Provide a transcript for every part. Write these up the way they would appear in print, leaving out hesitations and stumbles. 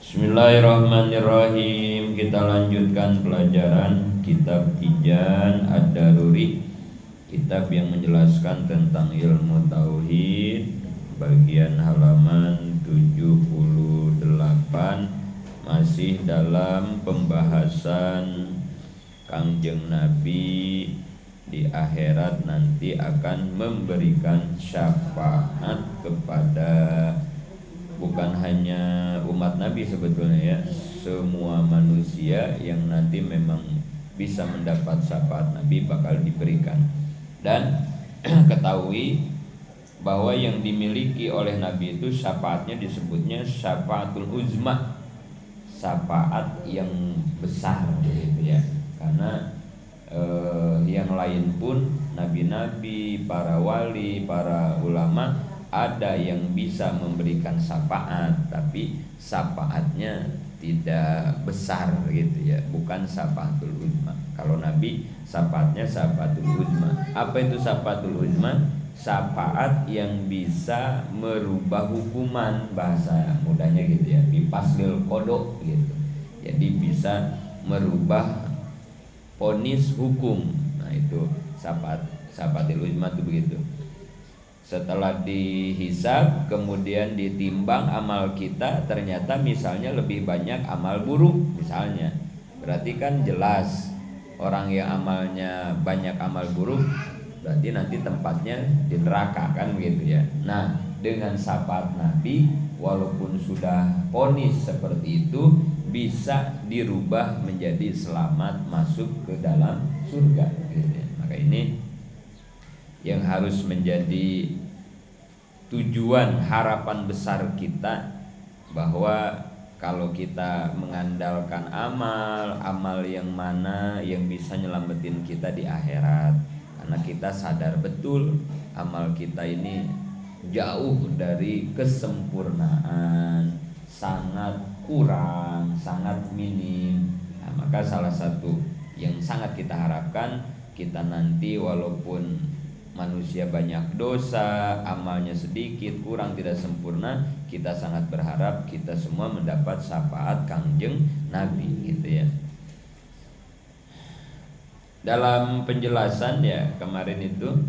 Bismillahirrahmanirrahim. Kita lanjutkan pelajaran kitab Tijan Ad-Daruri, kitab yang menjelaskan tentang ilmu tauhid, bagian halaman 78. Masih dalam pembahasan Kangjeng Nabi di akhirat nanti akan memberikan syafaat kepada bukan hanya umat Nabi sebetulnya ya, semua manusia yang nanti memang bisa mendapat syafaat Nabi bakal diberikan. Dan ketahui bahwa yang dimiliki oleh Nabi itu syafaatnya disebutnya syafaatul uzma, syafaat yang besar gitu ya. Karena yang lain pun nabi-nabi, para wali, para ulama ada yang bisa memberikan syafaat, tapi syafaatnya tidak besar gitu ya, bukan syafaatul uzma. Kalau Nabi syafaatnya syafaatul uzma. Apa itu syafaatul uzma? Syafaat yang bisa merubah hukuman, bahasa mudahnya gitu ya, bipaslil kodok gitu. Jadi bisa merubah vonis hukum. Nah itu syafaatul uzma itu begitu. Setelah dihisab kemudian ditimbang amal kita, ternyata misalnya lebih banyak amal buruk misalnya, berarti kan jelas orang yang amalnya banyak amal buruk berarti nanti tempatnya di neraka kan begitu ya. Nah dengan syafaat Nabi walaupun sudah vonis seperti itu bisa dirubah menjadi selamat masuk ke dalam surga gitu ya. Maka ini yang harus menjadi tujuan harapan besar kita, bahwa kalau kita mengandalkan amal yang mana yang bisa nyelamatin kita di akhirat. Karena kita sadar betul amal kita ini jauh dari kesempurnaan, sangat kurang, sangat minim. Nah, maka salah satu yang sangat kita harapkan, kita nanti walaupun manusia banyak dosa, amalnya sedikit, kurang, tidak sempurna, kita sangat berharap kita semua mendapat syafaat Kangjeng Nabi gitu ya. Dalam penjelasan ya kemarin itu,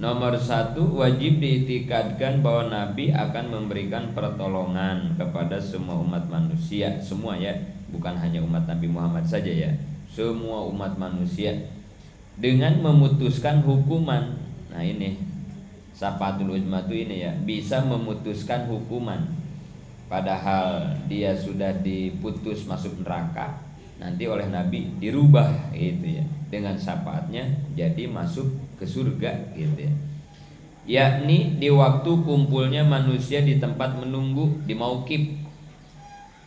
nomor 1, wajib diitikadkan bahwa Nabi akan memberikan pertolongan kepada semua umat manusia, semua ya, bukan hanya umat Nabi Muhammad saja ya, semua umat manusia, dengan memutuskan hukuman. Nah ini syafaatul uzma itu ini ya, bisa memutuskan hukuman, padahal dia sudah diputus masuk neraka, nanti oleh Nabi dirubah gitu ya, dengan syafaatnya jadi masuk ke surga gitu ya. Yakni di waktu kumpulnya manusia di tempat menunggu di mauqif.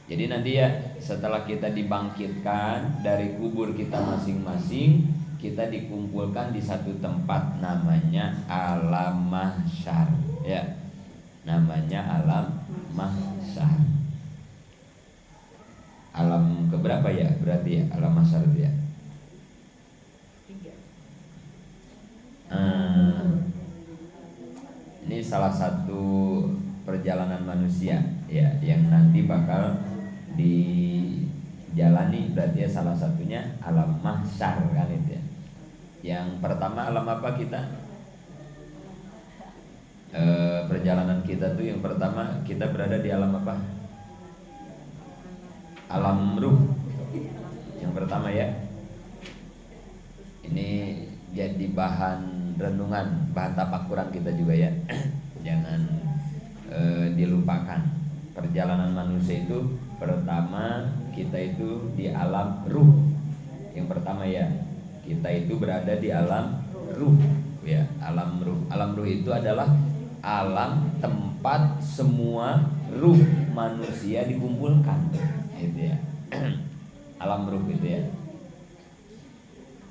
Jadi nanti ya setelah kita dibangkitkan dari kubur kita masing-masing, kita dikumpulkan di satu tempat namanya alam mahsyar ya, namanya alam mahsyar. Alam keberapa ya berarti ya alam mahsyar itu ya? Ini salah satu perjalanan manusia ya yang nanti bakal dijalani, berarti ya salah satunya alam mahsyar kan itu ya. Yang pertama alam apa kita? Perjalanan kita tuh yang pertama kita berada di alam apa? Alam ruh. Yang pertama ya. Ini jadi bahan renungan, bahan tafakuran kita juga ya. Jangan dilupakan. Perjalanan manusia itu pertama kita itu di alam ruh. Yang pertama ya, kita itu berada di alam ruh ya, alam ruh. Alam ruh itu adalah alam tempat semua ruh manusia dikumpulkan gitu ya. Alam ruh gitu ya.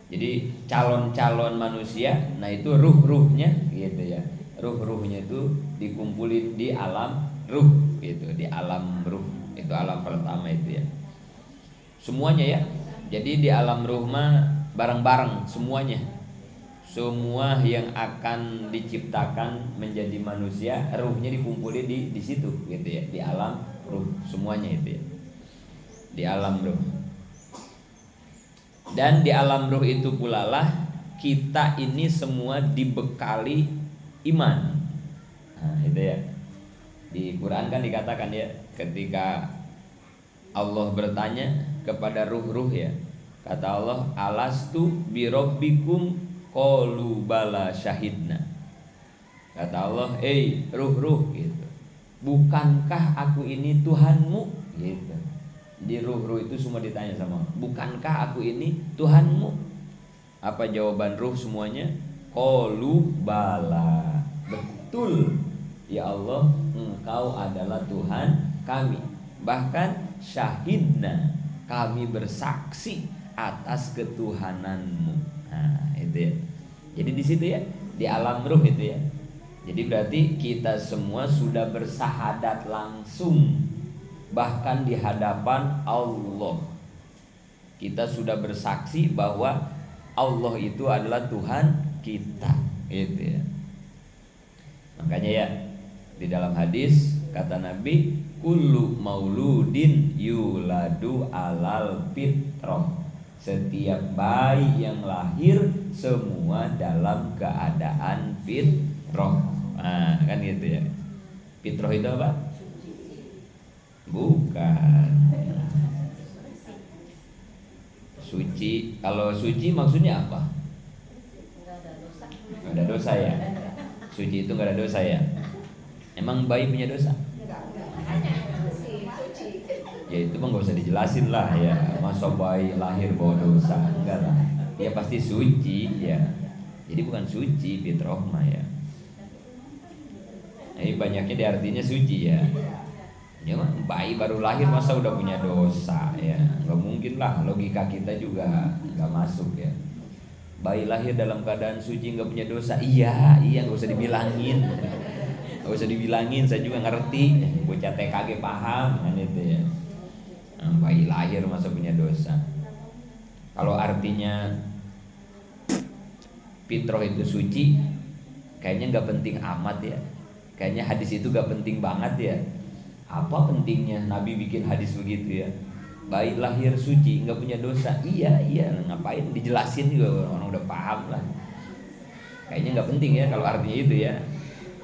Jadi calon-calon manusia, nah itu ruh-ruhnya gitu ya. Ruh-ruhnya itu dikumpulin di alam ruh gitu, di alam ruh. Itu alam pertama itu ya. Semuanya ya. Jadi di alam ruh mah bareng-bareng semuanya. Semua yang akan diciptakan menjadi manusia, ruhnya dikumpulin di situ gitu ya, di alam ruh semuanya itu ya. Di alam ruh. Dan di alam ruh itu pula lah kita ini semua dibekali iman. Nah, itu ya. Di Quran kan dikatakan ya, ketika Allah bertanya kepada ruh-ruh ya, kata Allah, alastu birabbikum qalu bala syahidna. Kata Allah, ruh-ruh gitu, bukankah aku ini Tuhanmu gitu. Di ruh-ruh itu semua ditanya sama, bukankah aku ini Tuhanmu? Apa jawaban ruh semuanya? Qalu bala, betul ya Allah, engkau adalah Tuhan kami. Bahkan syahidna, kami bersaksi atas ketuhananmu. Nah, itu ya. Jadi di situ ya, di alam ruh itu ya. Jadi berarti kita semua sudah bersahadat langsung, bahkan di hadapan Allah. Kita sudah bersaksi bahwa Allah itu adalah Tuhan kita, gitu ya. Makanya ya, di dalam hadis kata Nabi, kullu mauludin yuladu alal fitrah. Setiap bayi yang lahir semua dalam keadaan fitrah. Nah, kan gitu ya. Fitrah itu apa? Bukan. Suci. Kalau suci maksudnya apa? Gak ada dosa ya. Suci itu gak ada dosa ya. Emang bayi punya dosa? Ya itu mah gak usah dijelasin lah ya. Masa bayi lahir bawa dosa? Enggak lah. Dia pasti suci ya. Jadi bukan suci, fitrah mah ya. Ini banyaknya di artinya suci ya. Ya mah bayi baru lahir masa udah punya dosa ya. Gak mungkin lah, logika kita juga gak masuk ya. Bayi lahir dalam keadaan suci gak punya dosa. Iya gak usah dibilangin. Gak usah dibilangin, saya juga ngerti. Bocah TKG paham kan itu ya. Bayi lahir masa punya dosa. Kalau artinya fitrah itu suci, kayaknya gak penting amat ya. Kayaknya hadis itu gak penting banget ya. Apa pentingnya Nabi bikin hadis begitu ya? Bayi lahir suci, nggak punya dosa. Iya, ngapain dijelasin juga, orang udah paham lah. Kayaknya nggak penting ya kalau artinya itu ya.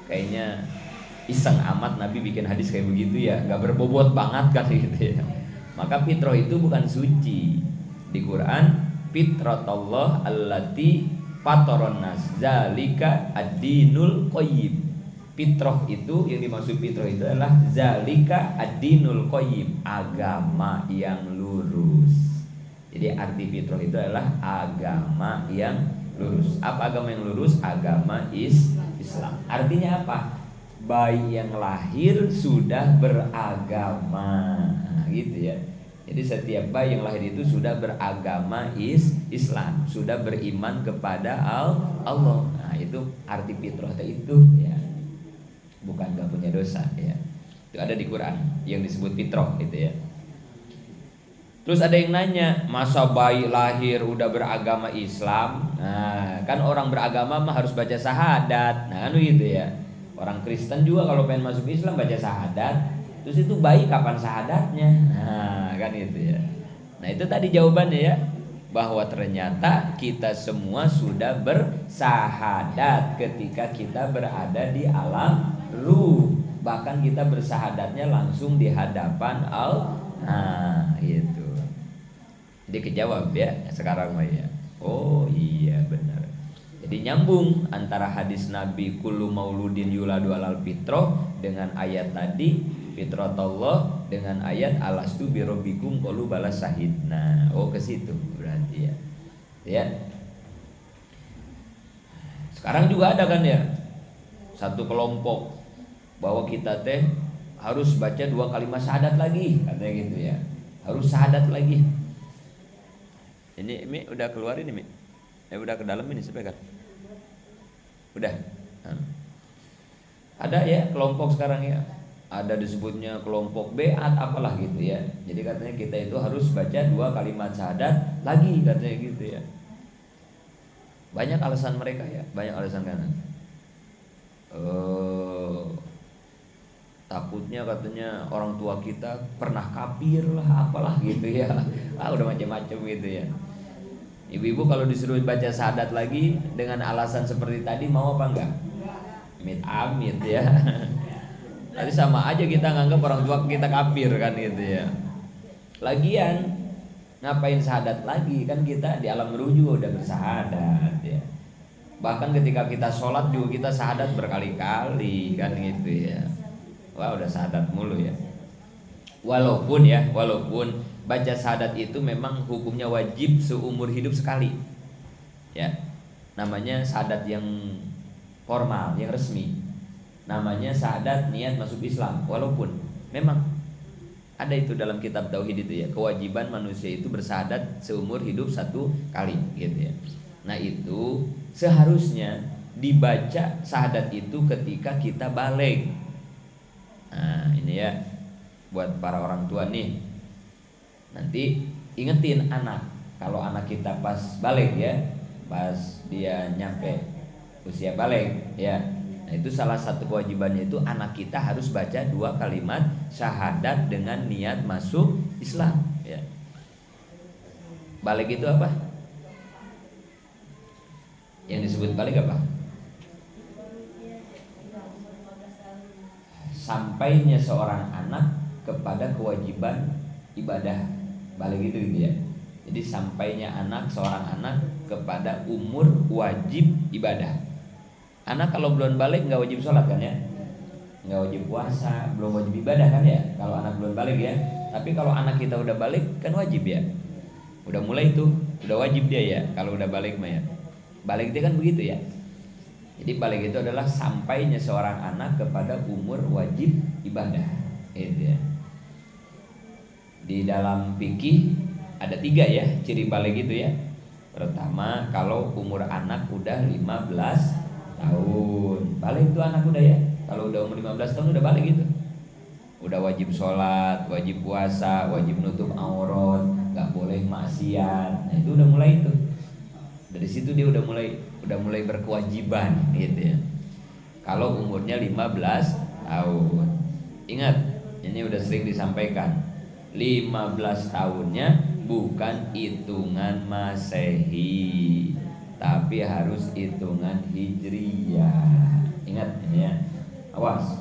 Kayaknya iseng amat Nabi bikin hadis kayak begitu ya, nggak berbobot banget kan gitu ya. Maka fitrah itu bukan suci. Di Quran, fitratullah allati fataron nas zalika ad-dinul qayyim. Fitrah itu, yang dimaksud fitrah itu adalah zalika ad-dinul qayyim, agama yang lurus. Jadi arti fitrah itu adalah agama yang lurus. Apa agama yang lurus? Agama Islam. Artinya apa? Bayi yang lahir sudah beragama. Nah, gitu ya. Jadi setiap bayi yang lahir itu sudah beragama Islam, sudah beriman kepada Allah. Nah, itu arti fitrah itu ya. Bukan gak punya dosa ya. Itu ada di Quran yang disebut fitrah gitu ya. Terus ada yang nanya, masa bayi lahir udah beragama Islam? Nah, kan orang beragama mah harus baca syahadat. Nah, kan gitu ya. Orang Kristen juga kalau pengen masuk Islam baca syahadat. Terus itu bayi kapan syahadatnya? Nah, kan gitu ya. Nah, itu tadi jawabannya ya. Bahwa ternyata kita semua sudah bersahadat ketika kita berada di alam ruh. Bahkan kita bersahadatnya langsung di hadapan Allah. Nah, gitu. Jadi kejawab ya sekarang mah ya. Oh iya benar. Jadi nyambung antara hadis Nabi kullu mauludin yuladu alal fitrah dengan ayat tadi fitratullah dengan ayat alastu birabbikum qalu bala syahidna. Oh ke situ berarti ya. Ya. Sekarang juga ada kan ya satu kelompok bahwa kita teh harus baca 2 kalimat syahadat lagi katanya gitu ya. Harus syahadat lagi. Ini Mi udah keluar ini Mi. Udah ke dalam ini sampai kan. Udah. Ada ya kelompok sekarang ya. Ada disebutnya kelompok beat apalah gitu ya. Jadi katanya kita itu harus baca 2 kalimat syahadat lagi katanya gitu ya. Banyak alasan mereka ya, banyak alasan kanan. Takutnya katanya orang tua kita pernah kafir lah, apalah gitu ya. Udah macam-macam gitu ya. Ibu-ibu kalau disuruh baca syahadat lagi dengan alasan seperti tadi, mau apa enggak? Amit-amit ya. Nanti sama aja kita nganggap orang tua kita kafir kan gitu ya. Lagian ngapain syahadat lagi, kan kita di alam ruh juga udah bersyahadat ya. Bahkan ketika kita sholat juga kita syahadat berkali-kali kan gitu ya. Wah, udah syahadat mulu ya. Walaupun baca syahadat itu memang hukumnya wajib seumur hidup sekali ya. Namanya syahadat yang formal, yang resmi. Namanya syahadat niat masuk Islam. Walaupun memang ada itu dalam kitab tauhid itu ya, kewajiban manusia itu bersyahadat seumur hidup satu kali gitu ya. Nah itu seharusnya dibaca syahadat itu ketika kita baligh. Nah ini ya, buat para orang tua nih, nanti ingetin anak, kalau anak kita pas baligh ya, pas dia nyampe usia baligh ya, nah itu salah satu kewajibannya itu anak kita harus baca 2 kalimat syahadat dengan niat masuk Islam ya. Baligh itu apa? Yang disebut baligh apa? Sampainya seorang anak kepada kewajiban ibadah. Baligh itu gitu ya. Jadi sampainya seorang anak kepada umur wajib ibadah. Anak kalau belum baligh nggak wajib sholat kan ya, nggak wajib puasa, belum wajib ibadah kan ya, kalau anak belum baligh ya. Tapi kalau anak kita udah baligh kan wajib ya, udah mulai itu, udah wajib dia ya. Kalau udah baligh mah ya, baligh dia kan begitu ya. Jadi baligh itu adalah sampainya seorang anak kepada umur wajib ibadah gitu ya. Di dalam fikih ada 3 ya ciri baligh itu ya. Pertama, kalau umur anak udah 15 tahun, baligh itu anak udah ya. Kalau udah umur 15 tahun udah baligh gitu. Udah wajib sholat, wajib puasa, wajib nutup aurat, nggak boleh maksiat. Nah itu udah mulai itu. Dari situ dia udah mulai berkewajiban gitu ya. Kalau umurnya 15 tahun. Ingat, ini udah sering disampaikan. 15 tahunnya bukan hitungan Masehi, tapi harus hitungan Hijriyah. Ingat ini ya. Awas.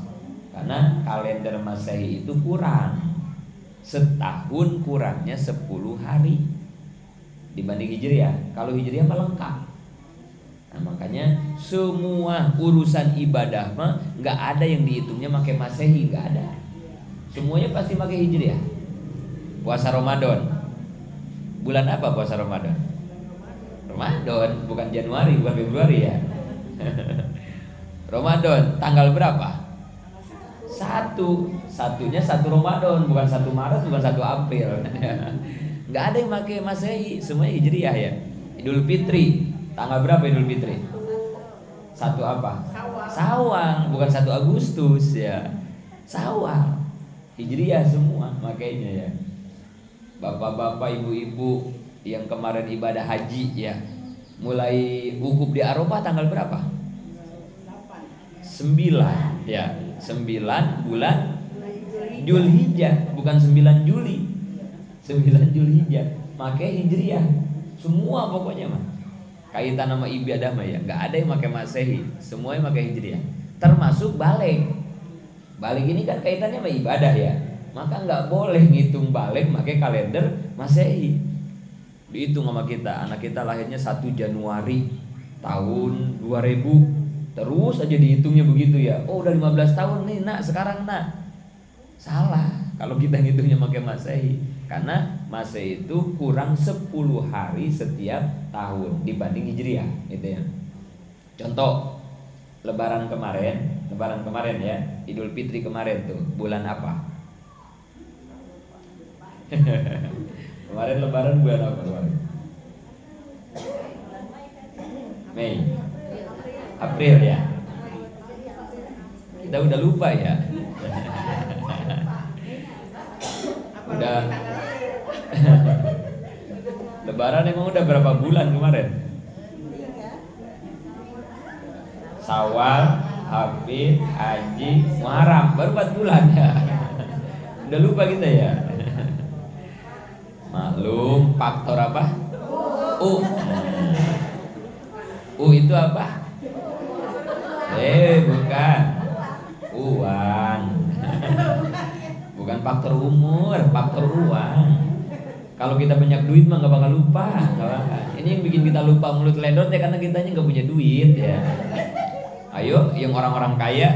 Karena kalender Masehi itu kurang. Setahun kurangnya 10 hari dibanding Hijriyah. Kalau Hijriyah mah lengkap. Nah makanya semua urusan ibadah mah nggak ada yang dihitungnya pakai Masehi, nggak ada. Semuanya pasti pakai Hijriyah. Puasa Ramadan, bulan apa puasa Ramadan? Ramadan, bukan Januari, bukan Februari ya. Ramadan tanggal berapa? 1, satunya 1 Ramadan, bukan 1 Maret, bukan 1 April. Nggak ada yang pakai Masehi, semuanya Hijriyah ya. Idul Fitri, tanggal berapa Idul Fitri? 1 apa? Syawal, bukan 1 Agustus ya. Syawal, Hijriyah semua makanya ya. Bapak-bapak, ibu-ibu yang kemarin ibadah haji ya, mulai wukuf di Arafah tanggal berapa? 9 ya, 9 bulan Dzulhijjah, bukan 9 Juli. 9 Dzulhijjah, pakai Hijriyah semua pokoknya mah. Kaitan sama ibadah mah ya, nggak ada yang pakai Masehi, semuanya pakai Hijriyah. Termasuk baligh. Baligh ini kan kaitannya sama ibadah ya, maka nggak boleh ngitung baligh pakai kalender Masehi. Dihitung sama kita, anak kita lahirnya 1 Januari tahun 2000, terus aja dihitungnya begitu ya. Oh udah 15 tahun nih nak, sekarang nak. Salah kalau kita ngitungnya pakai Masehi, karena Masehi itu kurang 10 hari setiap tahun dibanding Hijriyah gitu ya. Contoh Lebaran kemarin ya, Idul Fitri kemarin tuh bulan apa? Kemarin Lebaran bulan apa kemarin? Mei, April ya. Kita udah lupa ya. Udah. Lebaran emang udah berapa bulan kemarin? Syawal, Hafid, Haji, Muharram, baru 4 bulan ya. Udah lupa kita ya. Maklum, faktor apa? U. U itu apa? Bukan. Uang. Bukan faktor umur, faktor uang. Kalau kita banyak duit mah nggak bakal lupa. Ini yang bikin kita lupa mulut ledot ya karena kitanya nggak punya duit ya. Ayo, yang orang-orang kaya,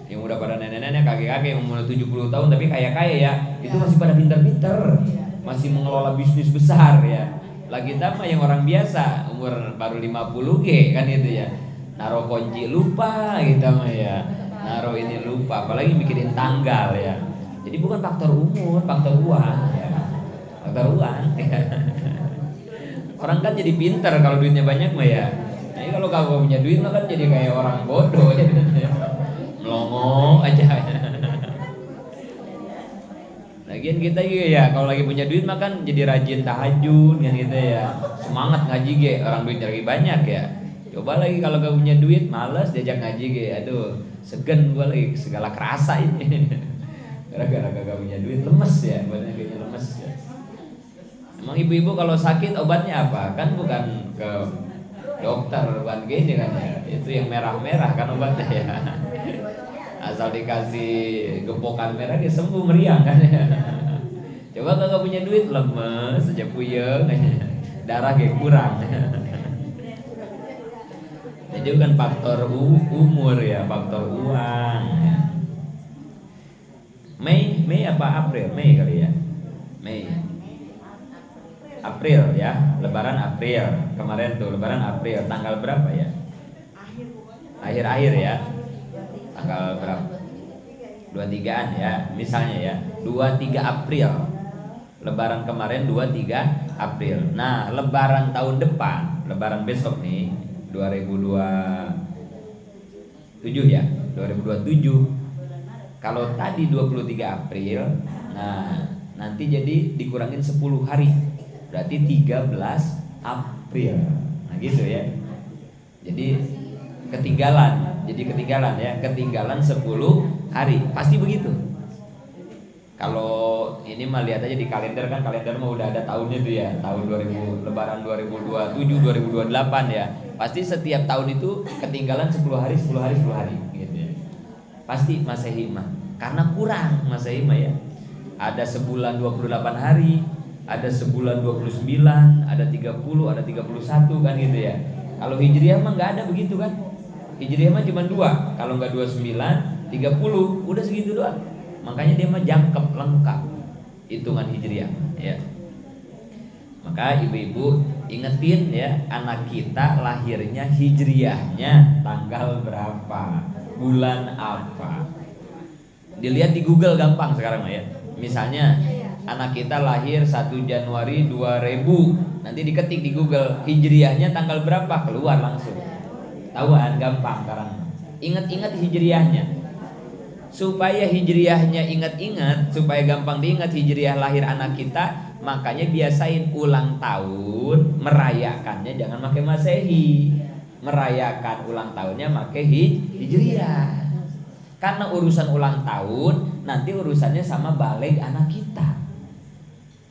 yang udah pada nenek-nenek, kakek-kakek yang umur 70 tahun tapi kaya-kaya ya, itu masih pada pinter-pinter, masih mengelola bisnis besar ya. Lagi kita mah yang orang biasa, umur baru 50 kan itu ya. Naruh kunci lupa kita mah ya. Naruh ini lupa, apalagi mikirin tanggal ya. Jadi bukan faktor umur, faktor uang ya. Faktor uang ya. Orang kan jadi pinter kalau duitnya banyak mah ya. Nah, kalau kagak punya duit mah kan jadi kayak orang bodoh ya. Melongo aja. Lagian kita juga ya kalau lagi punya duit mah kan jadi rajin tahajud kan gitu ya. Semangat ngaji ge, orang duitnya lagi banyak ya. Coba lagi kalau gak punya duit malas diajak ngaji ge. Aduh, segen gua lagi segala kerasa ini. Gara-gara gak punya duit lemes ya, badannya kayaknya lemes ya. Emang ibu-ibu kalau sakit obatnya apa? Kan bukan ke dokter, bukan gini kan ya. Itu yang merah-merah kan obatnya ya. Asal dikasih gepokan merah dia sembuh meriang kan ya. Coba kagak punya duit lemes aja puyeng, darah kayak kurang. Jadi bukan faktor umur ya, faktor uang. Mei apa April? Mei kali ya. Mei. April ya, Lebaran April. Kemarin tuh Lebaran April, tanggal berapa ya? Akhir-akhir ya. Tanggal berapa? 23-an ya, misalnya ya. 23 April. Lebaran kemarin 23 April. Nah, Lebaran tahun depan, Lebaran besok nih 2027 ya, 2027. Kalau tadi 23 April, nah nanti jadi dikurangin 10 hari. Berarti 13 April. Nah gitu ya. Jadi ketinggalan ya, ketinggalan 10 hari. Pasti begitu. Kalau ini mah lihat aja di kalender kan, kalender mah udah ada tahunnya tuh ya, tahun 2000, Lebaran 2027, 2028 ya. Pasti setiap tahun itu ketinggalan 10 hari gitu ya. Pasti Masehi mah. Karena kurang Masehi mah ya. Ada sebulan 28 hari, ada sebulan 29, ada 30, ada 31 kan gitu ya. Kalau Hijriah mah enggak ada begitu kan. Hijriah mah cuma 2, kalau enggak 29, 30, udah segitu doang. Makanya dia mah jangkep lengkap hitungan Hijriah ya. Maka ibu-ibu ingetin ya, anak kita lahirnya Hijriahnya tanggal berapa, bulan apa. Dilihat di Google gampang sekarang ya. Misalnya anak kita lahir 1 Januari 2000, nanti diketik di Google Hijriahnya tanggal berapa, keluar langsung. Tahuan gampang sekarang. Ingat-ingat Hijriahnya. Supaya Hijriahnya ingat-ingat, supaya gampang diingat Hijriah lahir anak kita, makanya biasain ulang tahun merayakannya jangan pakai Masehi. Merayakan ulang tahunnya pakai Hijriah. Karena urusan ulang tahun nanti urusannya sama balik anak kita.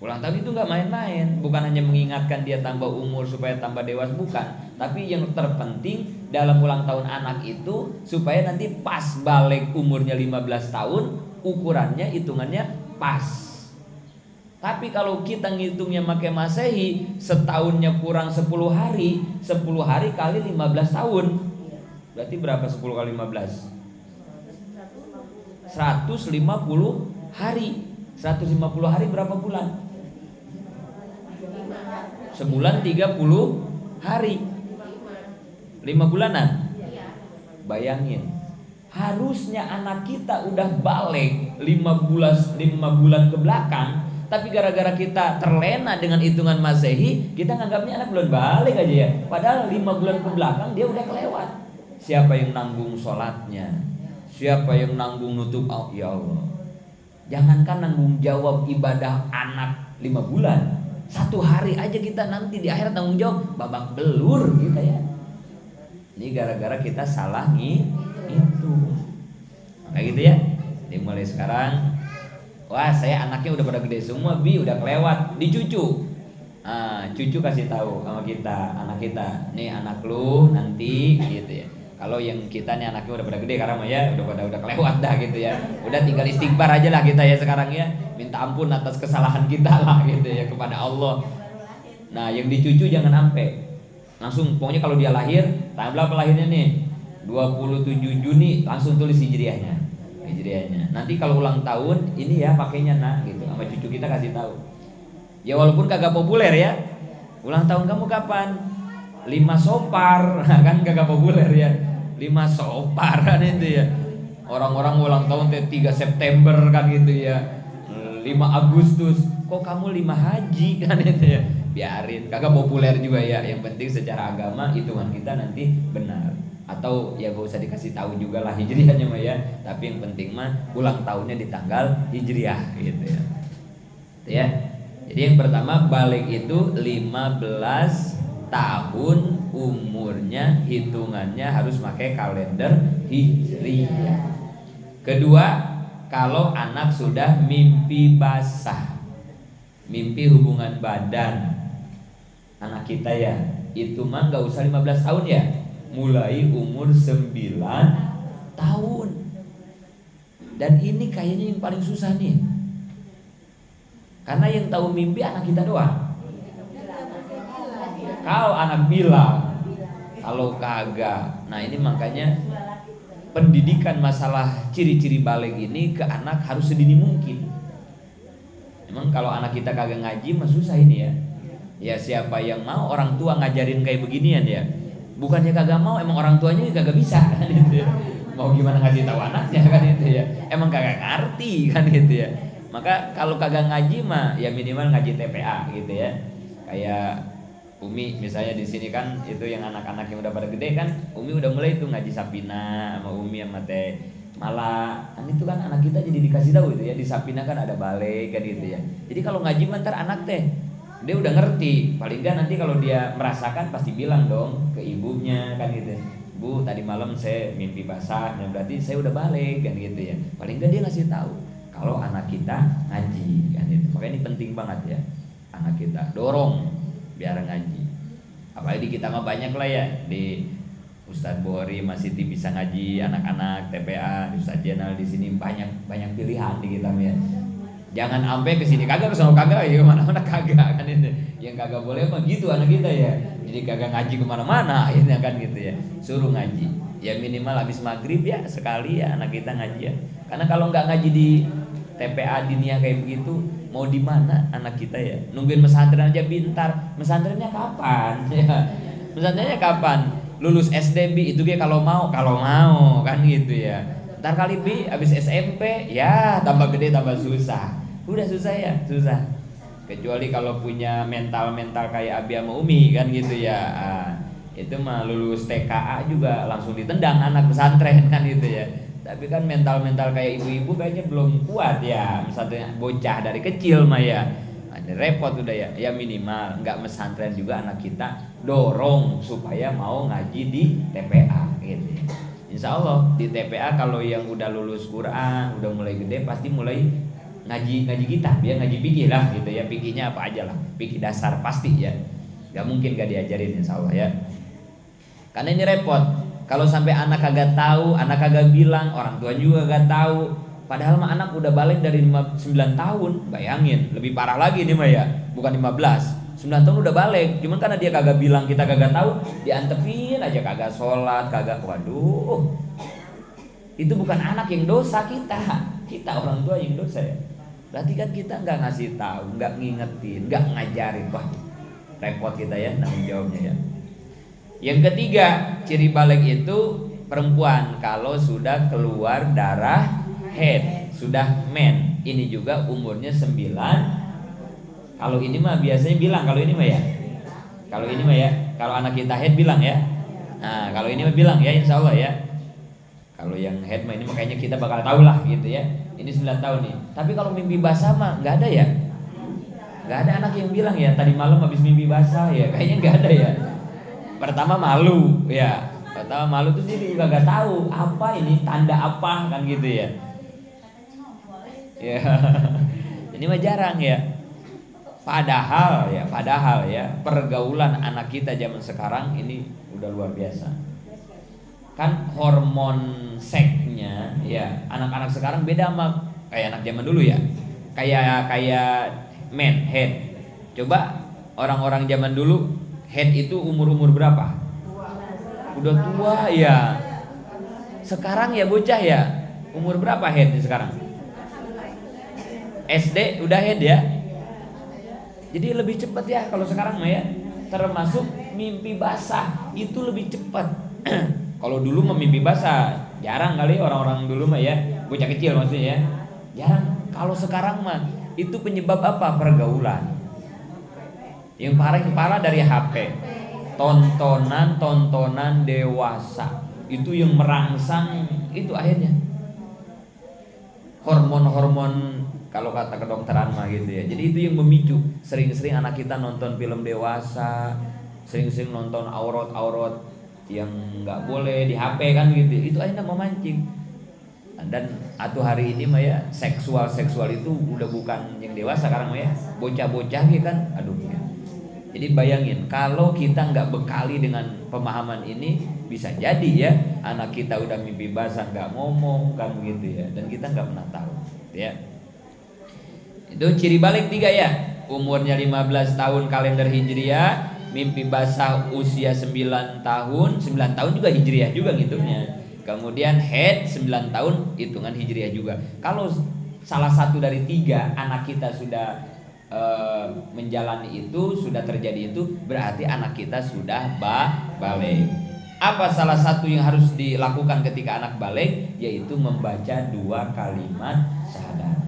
Ulang tahun itu gak main-main. Bukan hanya mengingatkan dia tambah umur supaya tambah dewasa, bukan. Tapi yang terpenting dalam ulang tahun anak itu supaya nanti pas balik umurnya 15 tahun, ukurannya, hitungannya pas. Tapi kalau kita ngitungnya pakai Masehi, setahunnya kurang 10 hari, 10 hari kali 15 tahun. Berarti berapa 10 kali 15? 150 hari. 150 hari berapa bulan? Sebulan 30 hari. 5 bulanan. Bayangin, harusnya anak kita udah balik 5 bulan ke belakang, tapi gara-gara kita terlena dengan hitungan Masehi, kita nganggapnya anak belum balik aja ya. Padahal 5 bulan ke belakang dia udah kelewat. Siapa yang nanggung sholatnya? Siapa yang nanggung nutup? Ya Allah. Jangankan nanggung jawab ibadah anak 5 bulan, 1 hari aja kita nanti di akhirat tanggung jawab babak belur kita ya. Ini gara-gara kita salah itu. Kayak gitu ya. Jadi mulai sekarang, wah saya anaknya udah pada gede semua, udah kelewat, dicucu. Cucu kasih tahu sama kita, anak kita, nih anak lu nanti gitu ya. Kalau yang kita nih anaknya udah pada gede karena ya udah kelewat dah gitu ya. Udah tinggal istighfar aja lah kita ya sekarang ya. Minta ampun atas kesalahan kita lah gitu ya kepada Allah. Nah, yang dicucu jangan sampai. Langsung pokoknya kalau dia lahir, tanggal berapa lahirnya nih? 27 Juni langsung tulis hijriahnya. Nanti kalau ulang tahun ini ya pakainya nak gitu. Sama cucu kita kasih tahu. Ya walaupun kagak populer ya. Ulang tahun kamu kapan? 5 Sopar kan kagak populer ya. 5 Sopar kan itu ya. Orang-orang ulang tahun 3 September kan gitu ya. 5 Agustus. Kok kamu 5 Haji kan itu ya. Biarin, kagak populer juga ya. Yang penting secara agama hitungan kita nanti benar. Atau ya gak usah dikasih tahu juga lah hijriahnya mah ya. Tapi yang penting mah ulang tahunnya di tanggal hijriah gitu ya. Itu ya. Jadi yang pertama balik itu 15 tahun umurnya, hitungannya harus pakai kalender hijriah. Kedua, kalau anak sudah mimpi basah, mimpi hubungan badan anak kita ya, itu mah gak usah 15 tahun ya, mulai umur 9 tahun. Dan ini kayaknya yang paling susah nih, karena yang tahu mimpi anak kita doang. Kalau anak bilang, kalau kagak. Nah ini makanya pendidikan masalah ciri-ciri balik ini ke anak harus sedini mungkin. Emang kalau anak kita kagak ngaji mah susah ini ya. Ya siapa yang mau orang tua ngajarin kayak beginian ya. Bukannya kagak mau, emang orang tuanya kagak bisa kan itu ya. Mau gimana ngasih tahu anaknya kan itu ya. Emang kagak ngerti kan itu ya. Maka kalau kagak ngaji mah ya minimal ngaji TPA gitu ya. Kayak Umi misalnya di sini kan itu yang anak-anak yang udah pada gede kan, Umi udah mulai tuh ngaji Sapina sama Umi sama Teh Mala. Kan itu kan anak kita jadi dikasih tahu itu ya, di Sapina kan ada balai kan gitu ya. Jadi kalau ngaji mah ntar anak teh dia udah ngerti. Paling enggak nanti kalau dia merasakan pasti bilang dong ke ibunya kan gitu. Bu, tadi malam saya mimpi basah, ya berarti saya udah balik kan gitu ya. Paling enggak dia ngasih tahu kalau anak kita ngaji kan gitu. Makanya ini penting banget ya. Anak kita dorong biar ngaji. Apalagi di kita mah banyak lah ya, di Ustadz Bori masih bisa ngaji anak-anak TPA, di Ustadz Jenal di sini banyak pilihan di kita ya. Jangan sampai ke sini kagak, kesana kagak, ya mana-mana kagak kan itu. Yang kagak boleh mah gitu anak kita ya. Jadi kagak ngaji kemana-mana akhirnya kan gitu ya. Suruh ngaji. Ya minimal habis maghrib ya sekali ya anak kita ngaji ya. Karena kalau nggak ngaji di TPA diniyah kayak begitu, mau di mana anak kita ya? Nungguin pesantren aja pintar. Pesantrennya kapan? Ya. Pesantrennya kapan? Lulus SD bi itu dia kalau mau kan gitu ya. Ntar kali bi habis SMP ya tambah gede tambah susah. Udah susah ya, susah. Kecuali kalau punya mental kayak Abi sama Umi kan gitu ya. Itu mah lulus TKA juga langsung ditendang anak pesantren kan gitu ya. Tapi kan mental kayak ibu-ibu kayaknya belum kuat ya. Misalnya bocah dari kecil mah ya. Ada repot udah ya. Ya minimal nggak pesantren juga anak kita dorong supaya mau ngaji di TPA gitu. Insya Allah di TPA kalau yang udah lulus Quran, udah mulai gede pasti mulai ngaji kita. Biar ngaji fikih lah gitu ya. Fikihnya apa aja lah. Fikih dasar pasti ya. Gak mungkin gak diajarin insya Allah ya. Karena ini repot. Kalau sampai anak kagak tahu, anak kagak bilang, orang tua juga kagak tahu. Padahal mah anak udah balik dari 9 tahun. Bayangin, lebih parah lagi nih mah ya. Bukan 15, 9 tahun udah balik. Cuman karena dia kagak bilang, kita kagak tahu, diantepin aja kagak sholat, kagak. Waduh. Itu bukan anak yang dosa kita orang tua yang dosa ya. Berarti kan kita nggak ngasih tahu, nggak ngingetin, nggak ngajarin. Wah, repot kita ya tanggung jawabnya ya. Yang ketiga, ciri balik itu perempuan kalau sudah keluar darah haid, sudah men. Ini juga umurnya 9. Kalau ini mah biasanya bilang, kalau ini mah ya. Kalau anak kita haid bilang ya. Nah, kalau ini mah bilang ya insya Allah ya. Kalau yang haid mah ini makanya kita bakal tahu lah gitu ya. Ini 9 tahun nih. Tapi kalau mimpi basah mah nggak ada ya. Nggak ada anak yang bilang ya tadi malam habis mimpi basah ya. Kayaknya nggak ada ya. Pertama malu ya, Kata malu tuh dia juga gak tahu apa ini tanda apa kan gitu ya. Ya, ini mah jarang ya. Padahal ya pergaulan anak kita zaman sekarang ini udah luar biasa. Kan hormon seksnya ya anak-anak sekarang beda sama kayak anak zaman dulu ya. Kayak man head. Coba orang-orang zaman dulu head itu umur berapa? Udah tua ya. Sekarang ya bocah ya. Umur berapa head sekarang? SD udah head ya. Jadi lebih cepat ya kalau sekarang mah ya. Termasuk mimpi basah itu lebih cepat. Kalau dulu mah mimpi basah jarang kali orang-orang dulu mah ya. Bocah kecil maksudnya ya. Jarang. Kalau sekarang mah itu penyebab apa? Pergaulan. Yang parah dari HP. Tontonan dewasa itu yang merangsang itu akhirnya hormon kalau kata kedokteran mah gitu ya. Jadi itu yang memicu sering-sering anak kita nonton film dewasa, sering-sering nonton aurat yang nggak boleh di HP kan gitu. Itu akhirnya memancing. Dan atau hari ini mah ya seksual itu udah bukan yang dewasa sekarang mah ya bocah-bocah gitu kan. Aduh ya. Jadi bayangin kalau kita nggak bekali dengan pemahaman ini bisa jadi ya anak kita udah mimpi basah nggak ngomong kan gitu ya dan kita nggak pernah tahu ya. Itu ciri balik 3 ya. Umurnya 15 tahun kalender Hijriah, mimpi basah usia 9 tahun juga Hijriah juga ngitungnya. Kemudian head 9 tahun hitungan Hijriah juga. Kalau salah satu dari 3 anak kita sudah menjalani itu, sudah terjadi itu, berarti anak kita sudah balik. Apa salah satu yang harus dilakukan ketika anak balik? Yaitu membaca 2 kalimat syahadat.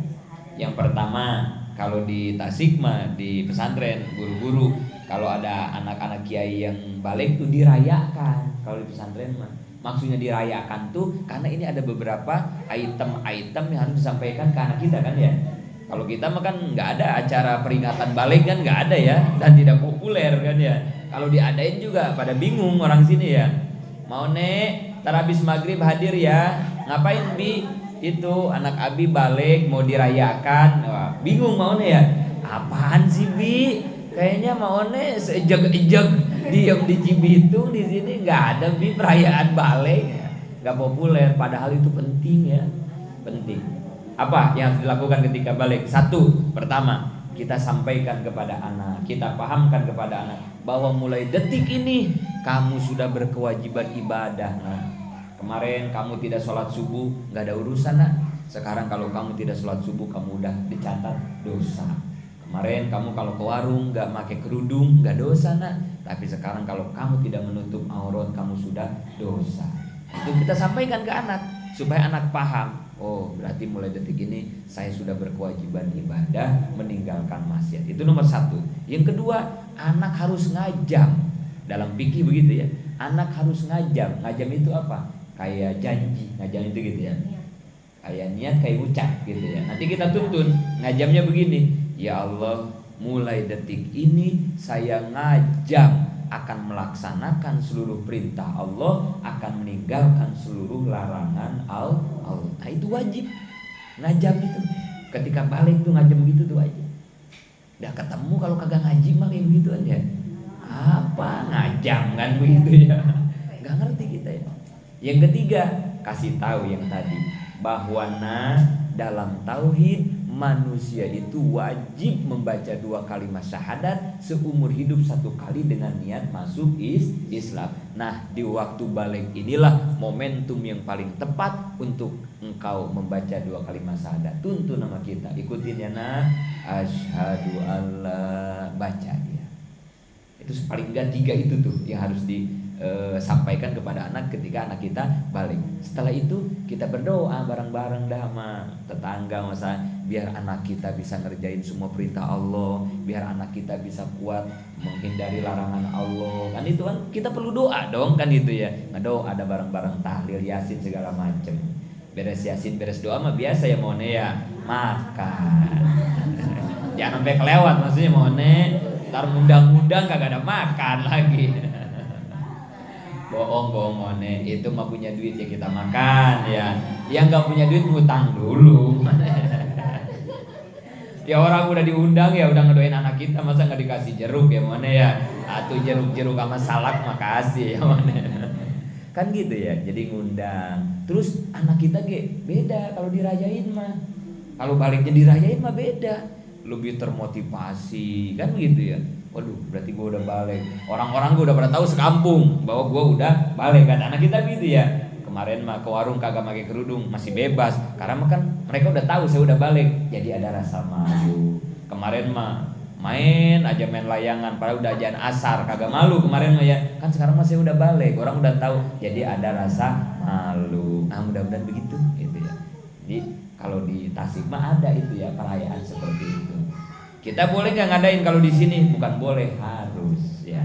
Yang pertama, kalau di Tasik mah di pesantren guru-guru kalau ada anak-anak kiai yang balik tuh dirayakan. Kalau di pesantren mah maksudnya dirayakan tuh karena ini ada beberapa item-item yang harus disampaikan ke anak kita kan ya. Kalau kita mah kan nggak ada acara peringatan balik kan nggak ada ya dan tidak populer kan ya. Kalau diadain juga pada bingung orang sini ya. Mau nek tar habis maghrib hadir ya. Ngapain bi? Itu anak abi balik mau dirayakan. Wah, bingung mau nek ya. Apaan sih bi? Kayaknya mau nek sejeg-ejeg diam di Cibitung di sini nggak ada bi perayaan balik. Nggak populer. Padahal itu penting ya. Penting. Apa yang harus dilakukan ketika balik? 1, pertama kita sampaikan kepada anak, kita pahamkan kepada anak bahwa mulai detik ini kamu sudah berkewajiban ibadah. Nah, kemarin kamu tidak sholat subuh, nggak ada urusan nak. Sekarang kalau kamu tidak sholat subuh kamu udah dicatat dosa. Kemarin kamu kalau ke warung nggak pakai kerudung nggak dosa nak. Tapi sekarang kalau kamu tidak menutup aurat kamu sudah dosa. Itu kita sampaikan ke anak supaya anak paham. Oh, berarti mulai detik ini saya sudah berkewajiban ibadah, meninggalkan maksiat. Itu nomor 1. Yang kedua, anak harus ngajam. Dalam fikih begitu ya. Anak harus ngajam. Ngajam itu apa? Kayak janji. Ngajam itu gitu ya. Kayak niat, kayak ucap gitu ya. Nanti kita tuntun. Ngajamnya begini. Ya Allah, mulai detik ini saya ngajam akan melaksanakan seluruh perintah Allah, akan meninggalkan seluruh larangan Allah. Nah, itu wajib. Ngajam itu. Ketika balik tuh ngajam gitu tuh wajib. Udah ketemu kalau kagak ngaji mah kayak begitu aja. Apa ngajam kan begitu ya. Enggak ngerti kita ya. Yang ketiga, kasih tahu yang tadi bahwa dalam tauhid manusia itu wajib membaca 2 kalimat syahadat seumur hidup 1 kali dengan niat masuk Islam. Nah, di waktu balik inilah momentum yang paling tepat untuk engkau membaca 2 kalimat syahadat. Tuntun nama kita, ikutin ya nah. Asyhadu alla, baca ya. Itu paling enggak 3 itu tuh yang harus sampaikan kepada anak ketika anak kita balik. Setelah itu kita berdoa bareng-bareng dah sama tetangga masa biar anak kita bisa ngerjain semua perintah Allah, biar anak kita bisa kuat menghindari larangan Allah. Kan itu kan kita perlu doa dong kan itu ya. Ngedoa ada bareng-bareng tahlil yasin segala macem. Beres yasin beres doa mah biasa ya mone ya makan. Jangan sampai kelewat maksudnya mone. Ntar mundang-mundang kagak ada makan lagi. bohong mone, itu mah punya duit ya kita makan ya. Yang nggak punya duit ngutang dulu. Ya orang udah diundang ya udah ngedoain anak kita, masa nggak dikasih jeruk ya mone ya? Atau jeruk sama salak makasih ya mone. Kan gitu ya, jadi ngundang. Terus anak kita beda kalau dirayain mah. Kalau baliknya dirayain mah beda, lebih termotivasi kan gitu ya. Waduh, berarti gue udah balik. Orang-orang gue udah pada tahu sekampung bahwa gue udah balik kan. Anak kita gitu ya. Kemarin mah ke warung kagak pakai kerudung, masih bebas. Karena mah kan mereka udah tahu saya udah balik. Jadi ada rasa malu. Kemarin mah main aja main layangan, padahal udah ajan asar, kagak malu kemarin mah ya. Kan sekarang mah saya udah balik, orang udah tahu. Jadi ada rasa malu. Nah, mudah-mudahan begitu gitu ya. Jadi kalau di Tasik mah ada itu ya perayaan seperti itu. Kita boleh nggak ngadain kalau di sini? Bukan boleh, harus ya.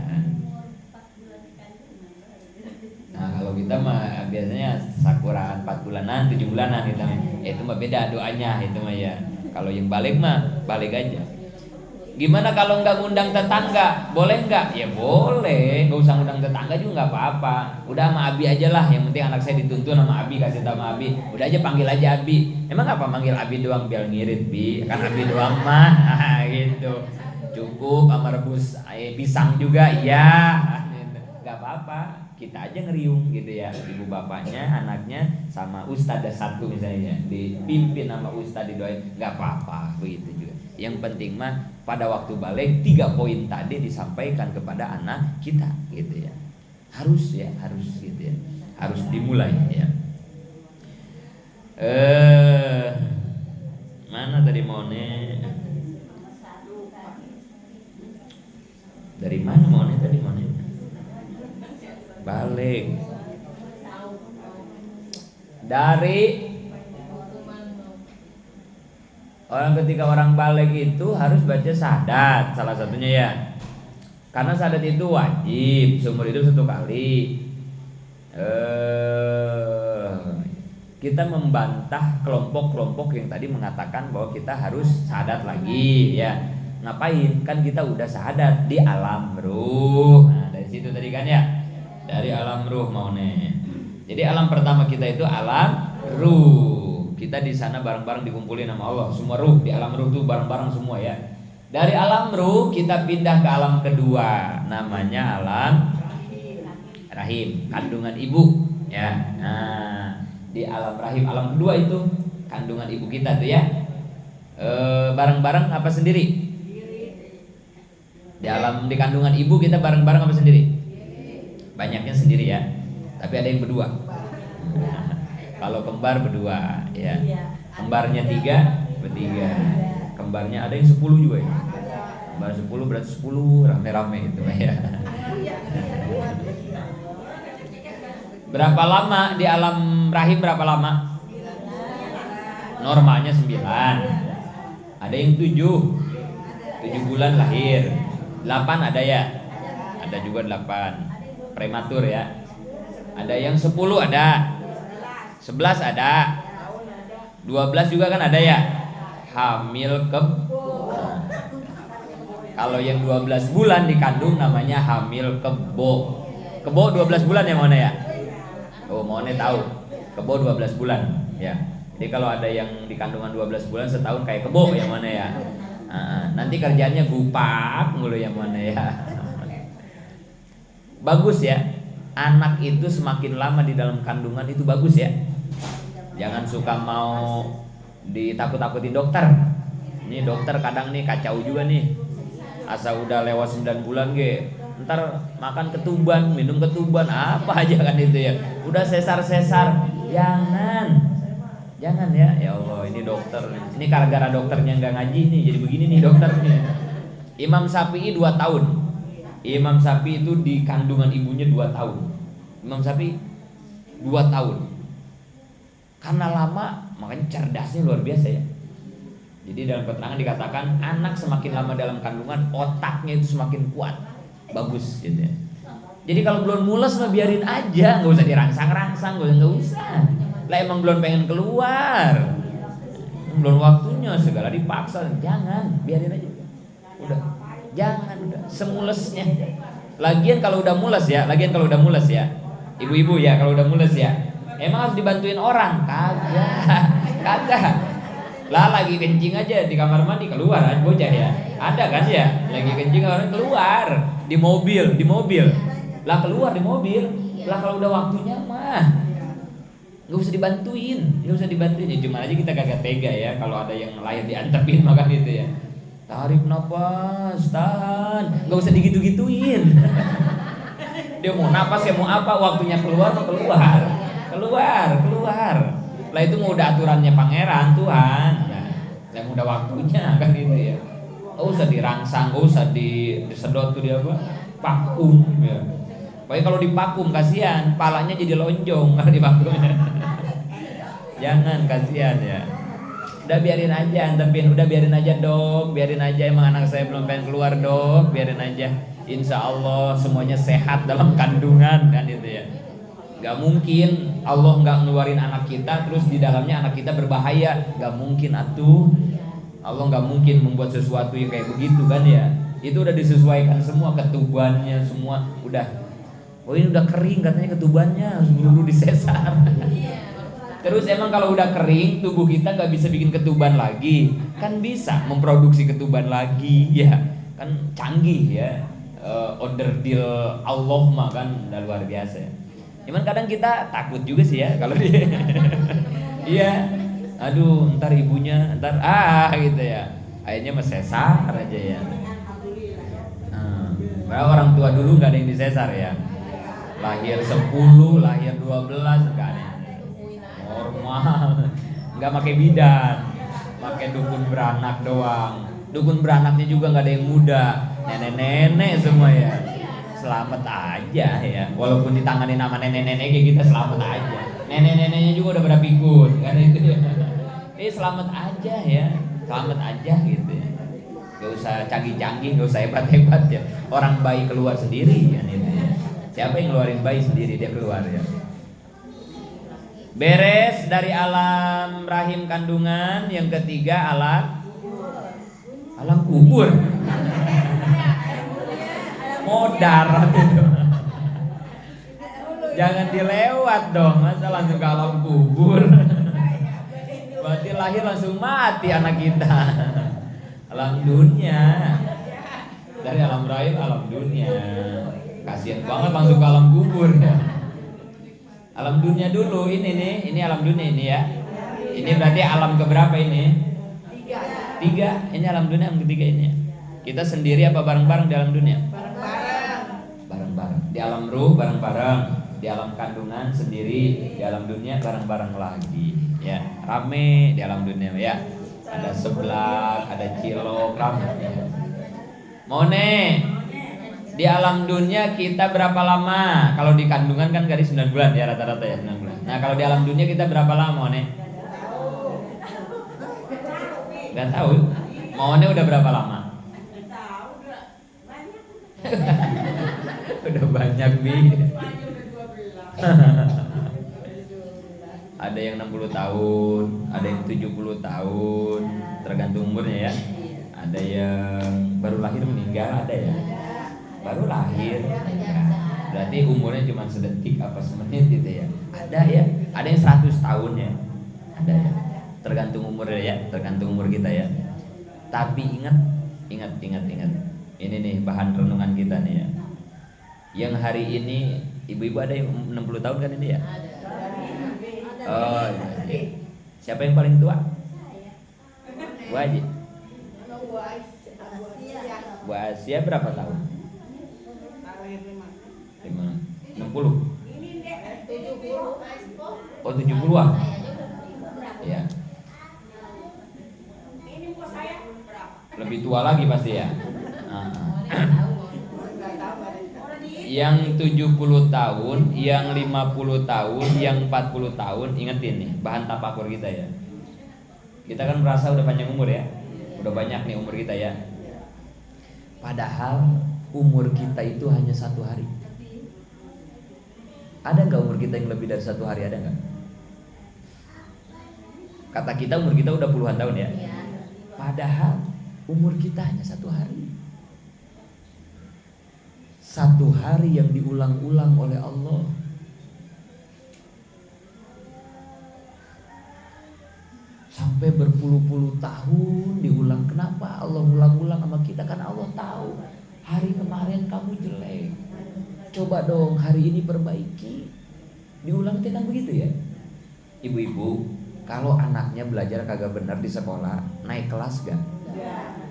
Nah kalau kita mah biasanya sakuraan 4 bulanan, 7 bulanan gitu. Itu mah beda doanya itu mah ya. Kalau yang balik mah balik aja. Gimana kalau nggak ngundang tetangga? Boleh nggak? Ya boleh, nggak usah ngundang tetangga juga nggak apa-apa. Udah sama Abi aja lah, yang penting anak saya dituntun sama Abi, kasih tahu sama Abi. Udah aja panggil aja Abi. Emang apa manggil Abi doang biar ngirit Bi? Kan Abi doang mah, gitu. Cukup sama rebus pisang juga, ya. Nggak apa-apa. Kita aja ngeriung gitu ya, ibu bapaknya, anaknya, sama ustadz ada satu misalnya, dipimpin sama ustadz didoain, nggak apa-apa begitu juga. Yang penting mah pada waktu balik 3 poin tadi disampaikan kepada anak kita gitu ya, harus gitu ya, harus dimulai ya. Mana tadi mone? Dari mana mone tadi mone? Balik dari orang, ketika orang balik itu harus baca syahadat salah satunya ya, karena syahadat itu wajib seumur hidup 1 kali. Kita membantah kelompok-kelompok yang tadi mengatakan bahwa kita harus syahadat lagi ya. Ngapain? Kan kita udah syahadat di alam ruh. Nah dari situ tadi kan ya, dari alam ruh maune. Jadi alam pertama kita itu alam ruh. Kita di sana bareng-bareng dikumpulin sama Allah. Semua ruh di alam ruh itu bareng-bareng semua ya. Dari alam ruh kita pindah ke alam kedua, namanya alam rahim, kandungan ibu ya. Nah, di alam rahim, alam kedua itu kandungan ibu kita tuh ya. Bareng-bareng apa sendiri? Di kandungan ibu kita bareng-bareng apa sendiri? Banyaknya sendiri ya, tapi ada yang berdua. Kalau kembar berdua ya, kembarnya 3 bertiga, kembarnya ada yang 10 juga ya. Kembar 10 berarti 10 rame-rame itu ya. Berapa lama di alam rahim, berapa lama? Normalnya 9. Ada yang 7 bulan lahir. 8 ada ya? Ada juga 8 prematur ya. Ada yang 10 ada, 11 ada, 12 juga kan ada ya. Hamil nah, kalau yang 12 bulan dikandung namanya hamil kebo. Kebo 12 bulan ya Mone ya? Oh Mone tahu, kebo 12 bulan ya. Jadi kalau ada yang di kandungan 12 bulan setahun kayak kebo ya Mone ya. Nanti kerjaannya gupak mulu ya Mone ya. Bagus ya, anak itu semakin lama di dalam kandungan itu bagus ya. Jangan suka mau ditakut-takutin dokter. Ini dokter kadang nih kacau juga nih. Asa udah lewat 9 bulan ntar makan ketuban, minum ketuban, apa aja kan itu ya. Udah sesar-sesar, jangan ya. Ya Allah, ini dokter. Ini gara-gara dokternya nggak ngaji nih, jadi begini nih dokternya. Imam Syafi'i 2 tahun. Imam Syafi'i itu di kandungan ibunya 2 tahun. Imam Syafi'i 2 tahun. Karena lama, makanya cerdasnya luar biasa ya. Jadi dalam keterangan dikatakan anak semakin lama dalam kandungan, otaknya itu semakin kuat, bagus gitu ya. Jadi kalau belum mules mah biarin aja, nggak usah dirangsang-rangsang, nggak usah. Lah emang belum pengen keluar, belum waktunya segala dipaksa, jangan, biarin aja. Udah, jangan, udah semulesnya. Lagian kalau udah mules ya, Ibu-ibu ya kalau udah mules ya. Emang harus dibantuin orang? Kagak. Lah lagi kencing aja di kamar mandi keluar aja bocah ya. Ada kan ya? Lagi kencing orang keluar di mobil. Lah keluar di mobil. Lah kalau udah waktunya mah nggak usah dibantuin ya. Cuma aja kita kagak tega ya kalau ada yang lahir dianterin makan itu ya. Tarik napas, tahan, nggak usah digitu-gituin. Dia mau napas ya mau apa, waktunya keluar mau keluar. Lah itu mau udah aturannya pangeran Tuhan. Nah, yang udah waktunya kan gitu ya. Nggak usah dirangsang, nggak usah disedot tuh dia apa, vakum ya. Pokoknya kalau dipakum kasihan, palanya jadi lonjong kalau dipakum. Jangan, kasihan ya. Udah biarin aja, antepin. Udah biarin aja dok, biarin aja, emang anak saya belum pengen keluar dok, biarin aja. Insya Allah semuanya sehat dalam kandungan kan itu ya. Gak mungkin Allah gak ngeluarin anak kita terus di dalamnya anak kita berbahaya. Gak mungkin atuh. Allah gak mungkin membuat sesuatu yang kayak begitu kan ya. Itu udah disesuaikan semua, ketubannya semua udah. Oh ini udah kering katanya ketubannya, harus buru-buru disesar. Terus emang kalau udah kering tubuh kita gak bisa bikin ketuban lagi. Kan bisa memproduksi ketuban lagi ya. Kan canggih ya. Order deal Allah mah kan udah luar biasa ya. Cuman kadang kita takut juga sih ya kalau dia iya, aduh ntar ibunya ntar gitu ya. Akhirnya mah sesar aja ya. Orang tua dulu nggak ada yang disesar ya. Lahir 10, lahir 12 nggak ada. Normal, nggak pakai bidan, pakai dukun beranak doang. Dukun beranaknya juga nggak ada yang muda. Nenek-nenek semua ya. Selamat aja ya. Walaupun ditangani nama nenek-nenek kayak kita selamat aja. Nenek-neneknya juga udah pada pikun kan itu ya. Selamat aja ya. Selamat aja gitu ya. Gak usah canggih-canggih, gak usah hebat-hebat ya. Orang bayi keluar sendiri kan itu ya. Siapa yang ngeluarin bayi sendiri dia keluar ya. Beres dari alam rahim kandungan, yang ketiga alam kubur. Modar itu. Jangan dilewat dong, masa langsung ke alam kubur. Berarti lahir langsung mati anak kita. Alam dunia. Dari alam rahim alam dunia. Kasian banget langsung ke alam kubur ya. Alam dunia dulu ini alam dunia ini ya. Ini berarti alam keberapa ini? Tiga. Ini alam dunia yang ketiga ini ya. Kita sendiri apa bareng-bareng di alam dunia? Bareng-bareng. Di alam ruh bareng-bareng, di alam kandungan sendiri, di alam dunia bareng-bareng lagi. Ya, rame di alam dunia ya. Ada seblak, ada cilok, rame. Mone, di alam dunia kita berapa lama? Kalau di kandungan kan garis 9 bulan ya rata-rata ya 9 bulan. Nah kalau di alam dunia kita berapa lama Mone? Gak tahu. Mone udah berapa lama? Udah banyak Bi. Ada yang 60 tahun, ada yang 70 tahun, tergantung umurnya ya. Ada yang baru lahir meninggal, ada ya. Baru lahir. Berarti umurnya cuma sedetik apa semenit gitu ya. Ada ya, ada yang 100 tahun ya. Ada ya. Tergantung umurnya ya, tergantung umur kita ya. Tapi ingat. Ini nih bahan renungan kita nih ya. Yang hari ini ibu-ibu ada yang 60 tahun kan ini ya? Oh, ya. Siapa yang paling tua? Bu Haji. Bu Asia berapa tahun? 60. Oh 70-an. Ya. Lebih tua lagi pasti ya. Yang 70 tahun, yang 50 tahun, yang 40 tahun, ingetin nih bahan tafakur kita ya. Kita kan merasa udah panjang umur ya. Udah banyak nih umur kita ya. Padahal umur kita itu hanya 1 hari. Ada nggak umur kita yang lebih dari 1 hari, ada nggak? Kata kita umur kita udah puluhan tahun ya. Padahal umur kita hanya 1 hari. 1 hari yang diulang-ulang oleh Allah sampai berpuluh-puluh tahun diulang. Kenapa Allah ulang-ulang sama kita? Karena Allah tahu hari kemarin kamu jelek, coba dong hari ini perbaiki. Diulang itu kan begitu ya. Ibu-ibu, kalau anaknya belajar kagak benar di sekolah, naik kelas gak?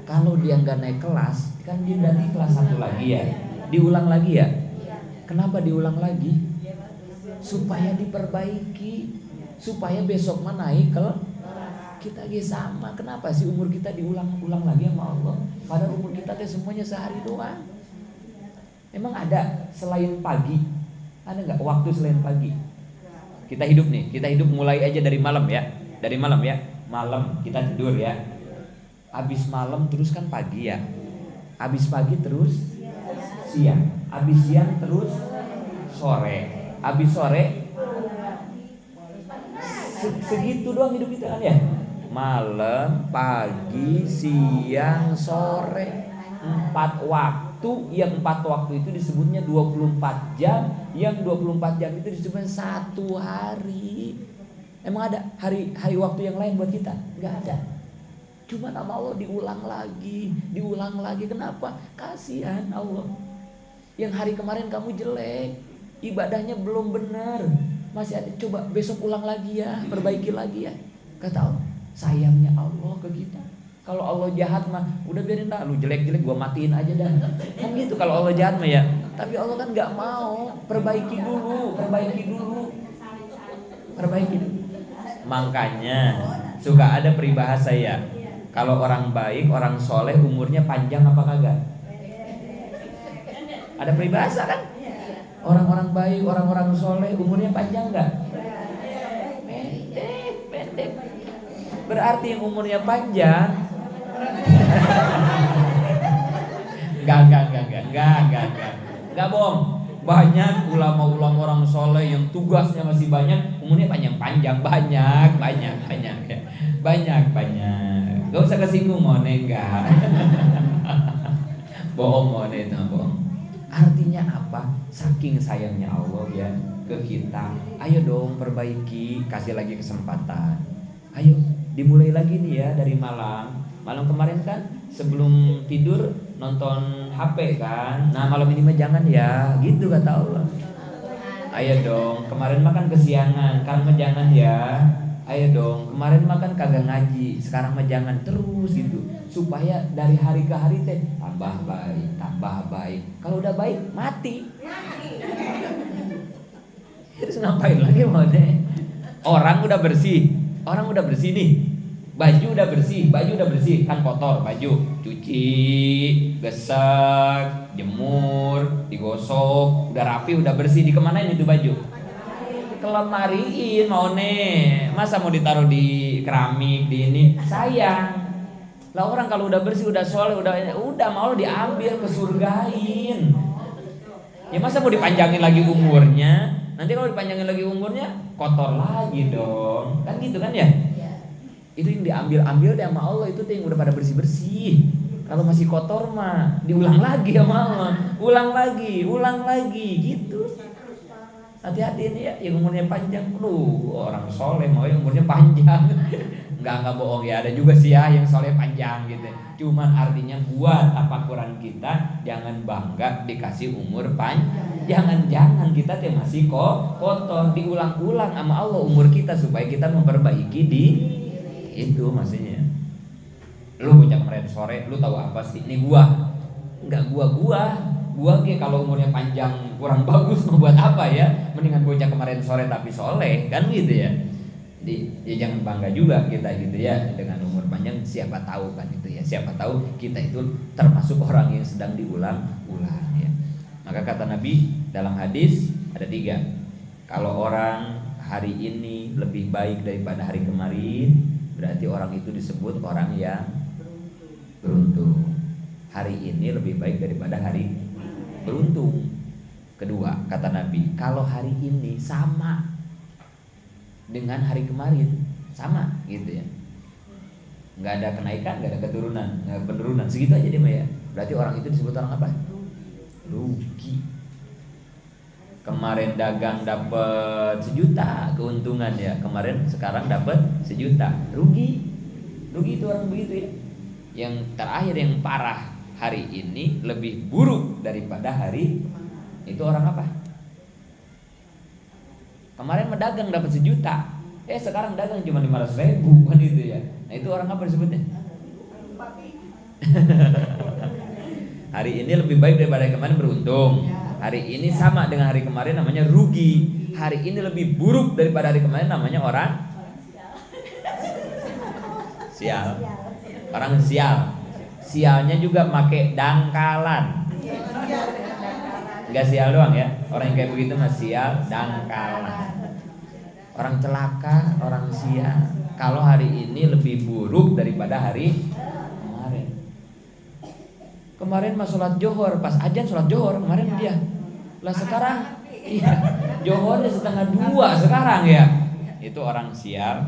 Kalau dia nggak naik kelas, kan dia dari kelas 1 lagi ya, diulang lagi ya. Kenapa diulang lagi? Supaya diperbaiki, supaya besok mah naik ke kita lagi sama. Kenapa sih umur kita diulang-ulang lagi sama Allah? Padahal umur kita teh semuanya sehari doang. Emang ada selain pagi? Ada nggak waktu selain pagi? Kita hidup nih, kita hidup mulai aja dari malam ya. Dari malam ya. Malam kita tidur ya. Habis malam terus kan pagi ya. Habis pagi terus siang. Habis siang terus sore. Habis sore segitu doang hidup kita kan ya. Malam, pagi, siang, sore, 4 waktu. Yang 4 waktu itu disebutnya 24 jam. Yang 24 jam itu disebutnya 1 hari. Emang ada hari waktu yang lain buat kita? Enggak ada. Cuma nama Allah diulang lagi. Kenapa? Kasihan Allah. Yang hari kemarin kamu jelek, ibadahnya belum benar, masih ada, coba besok ulang lagi ya, perbaiki lagi ya. Kata Allah, sayangnya Allah ke kita. Kalau Allah jahat mah udah biarin dah, lu jelek-jelek gua matiin aja dah. Kan gitu kalau Allah jahat mah ya. Tapi Allah kan nggak mau, perbaiki dulu. Makanya suka ada peribahasa ya. Kalau orang baik, orang soleh umurnya panjang apa kagak? Ada peribahasa kan? Orang-orang baik, orang-orang soleh umurnya panjang nggak? Pendek. Berarti yang umurnya panjang Enggak bohong. Banyak ulama-ulama orang soleh yang tugasnya masih banyak, umurnya panjang-panjang, banyak. Gak usah kesinggung mone, enggak. Bohong mone itu bohong. Artinya apa? Saking sayangnya Allah ya ke kita. Ayo dong perbaiki, kasih lagi kesempatan. Ayo dimulai lagi nih ya dari malam. Malam kemarin kan sebelum tidur nonton HP kan. Nah malam ini mah jangan ya, gitu kata Allah. Ayo dong, kemarin makan kesiangan, sekarang mah jangan ya. Ayo dong, kemarin makan kagak ngaji, sekarang mah jangan, terus gitu. Supaya dari hari ke hari teh tambah baik. Kalau udah baik mati. Terus ngapain lagi mau deh? Orang udah bersih nih. Baju udah bersih, kan kotor baju, cuci, gesek, jemur, digosok, udah rapi, udah bersih, dikemanain itu baju? Kelemariin mau nih, masa mau ditaruh di keramik di ini? Sayang. Lah orang kalau udah bersih, udah soleh, udah mau diambil ke surgain. Ya masa mau dipanjangin lagi umurnya? Nanti kalau dipanjangin lagi umurnya kotor lagi dong, kan gitu kan ya? Itu yang diambil deh sama Allah, itu tuh yang udah pada bersih. Kalau masih kotor mah diulang lagi sama Allah, ulang lagi gitu. Hati-hati ini ya, yang umurnya panjang. Orang soleh mau yang umurnya panjang. Enggak bohong ya, ada juga sih ya yang soleh panjang gitu. Cuman artinya buat tafakuran kita, jangan bangga dikasih umur panjang. Jangan kita tuh masih kotor, diulang-ulang sama Allah umur kita supaya kita memperbaiki di itu maksudnya. Lu bocah kemarin sore, lu tahu apa sih? Ini gua kayak kalau umurnya panjang kurang bagus mau buat apa ya? Mendingan bocah kemarin sore tapi soleh, kan gitu ya. Jadi ya jangan bangga juga kita gitu ya dengan umur panjang, siapa tahu kan itu ya. Siapa tahu kita itu termasuk orang yang sedang diulang-ulang ya. Maka kata Nabi dalam hadis ada 3. Kalau orang hari ini lebih baik daripada hari kemarin, berarti orang itu disebut orang yang beruntung. Hari ini lebih baik daripada hari beruntung. Kedua, kata Nabi, kalau hari ini sama dengan hari kemarin, sama gitu ya, nggak ada kenaikan, nggak ada keturunan, nggak ada penurunan, segitu aja dia mah ya. Berarti orang itu disebut orang apa? Rugi. Kemarin dagang dapat 1 juta keuntungan ya, kemarin sekarang dapat 1 juta, rugi. Rugi itu orang begitu ya. Yang terakhir yang parah, hari ini lebih buruk daripada hari itu orang apa? Kemarin mendagang dapat 1 juta, sekarang dagang cuma 500.000 kan itu ya. Nah itu orang apa disebutnya? Hari ini lebih baik daripada kemarin, beruntung. Hari ini sama dengan hari kemarin, namanya rugi. Hari ini lebih buruk daripada hari kemarin, namanya orang sial. Orang sial. Sialnya juga pakai dangkalan. Enggak sial doang ya. Orang yang kayak begitu mah sial, dangkalan. Orang celaka, orang sial. Kalau hari ini lebih buruk daripada hari kemarin. Kemarin mah sholat johor, pas ajan sholat johor kemarin dia. Lah sekarang iya, johornya 1:30 sekarang ya. Itu orang sial.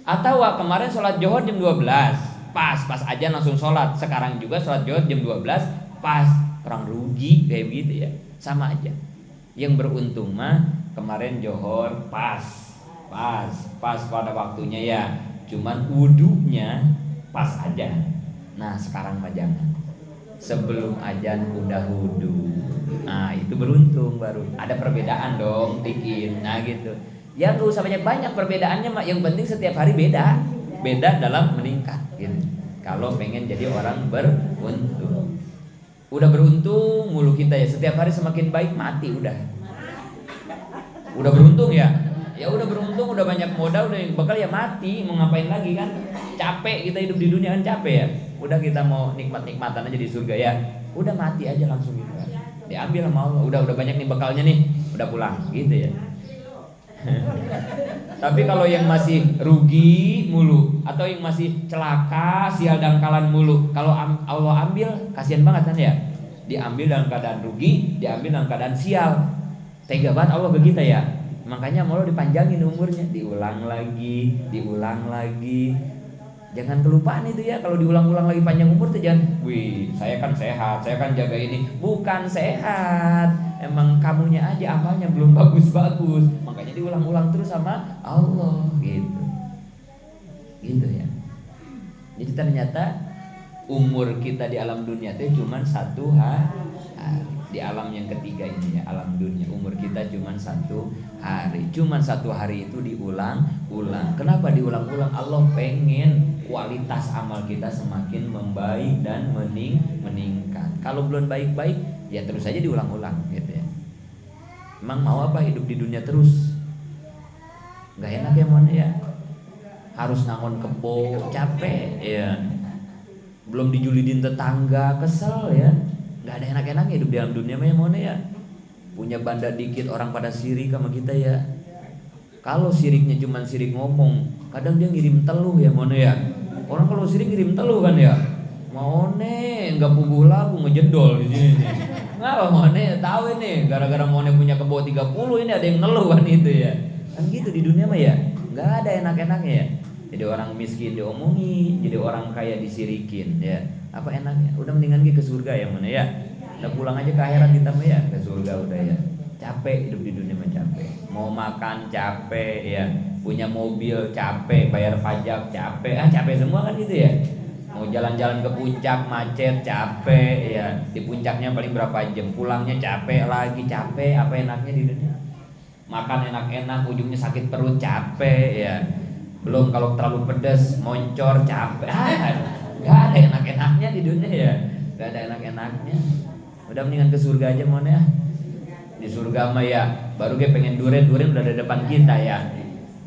Atau kemarin sholat johor jam 12, pas ajan langsung sholat. Sekarang juga sholat johor jam 12, pas. Orang rugi kayak gitu ya. Sama aja. Yang beruntung mah kemarin johor pas pada waktunya ya. Cuman wudunya pas aja. Nah sekarang mah jangan. Sebelum ajan udah wudu. Nah itu beruntung baru. Ada perbedaan dong dikit. Nah gitu. Ya gak usah banyak perbedaannya mak. Yang penting setiap hari beda dalam meningkat gitu. Kalau pengen jadi orang beruntung. Udah beruntung mulu kita ya. Setiap hari semakin baik, mati udah beruntung ya. Ya udah beruntung, udah banyak modal, udah bakal ya mati. Mau ngapain lagi kan? Capek kita hidup di dunia kan, capek ya. Udah kita mau nikmatan aja di surga ya. Udah mati aja langsung gitu kan. Diambil sama Allah. Udah banyak nih bekalnya nih. Udah pulang gitu ya. Tapi kalau yang masih rugi mulu atau yang masih celaka, sial dangkalan mulu, kalau Allah ambil, kasihan banget kan ya. Diambil dalam keadaan rugi, diambil dalam keadaan sial. Tega banget Allah ke kita ya. Makanya Allah dipanjangin umurnya, diulang lagi. Jangan kelupaan itu ya. Kalau diulang-ulang lagi panjang umur tuh jangan, wih saya kan sehat, saya kan jaga ini. Bukan sehat, emang kamunya aja amalnya belum bagus-bagus. Makanya diulang-ulang terus sama Allah gitu ya. Jadi ternyata umur kita di alam dunia itu cuma 1 hari. Di alam yang ketiga ini ya, alam dunia, umur kita cuma 1 hari. Cuma 1 hari itu diulang-ulang. Kenapa diulang-ulang? Allah pengen kualitas amal kita semakin membaik dan meningkat. Kalau belum baik-baik ya terus saja diulang-ulang gitu ya. Emang mau apa hidup di dunia terus? Gak enak ya mon ya. Harus nangon kebo, capek ya. Belum dijulidin tetangga, kesel ya. Gak ada enak-enaknya hidup di dalam dunia mah ya mon ya. Punya banda dikit orang pada sirik sama kita ya. Kalau siriknya cuma sirik ngomong, kadang dia ngirim teluh ya mon ya. Orang kalau sirik ngirim teluh kan ya. Mone nggak puguh lagu ngejedol di sini nih. Ngapa Mone tahu ini gara-gara Mone punya kebo 30 ini ada yang ngeluh kan itu ya. Kan gitu di dunia mah ya. Nggak ada enak-enaknya ya. Jadi orang miskin diomongin, jadi orang kaya disirikin ya. Apa enaknya? Udah mendingan ke surga ya Mone ya. Udah pulang aja ke akhirat kita mah ya, ke surga udah ya. Capek hidup di dunia mah capek. Mau makan capek ya. Punya mobil capek, bayar pajak capek. Capek semua kan gitu ya. Mau jalan-jalan ke puncak macet capek ya. Di puncaknya paling berapa jam, pulangnya capek lagi, capek. Apa enaknya di dunia? Makan enak-enak ujungnya sakit perut capek ya. Belum kalau terlalu pedas moncor capek. Gak ada enak-enaknya di dunia ya. Gak ada enak-enaknya. Udah mendingan ke surga aja mon ya. Di surga mah ya baru gue pengen durian udah ada depan kita ya.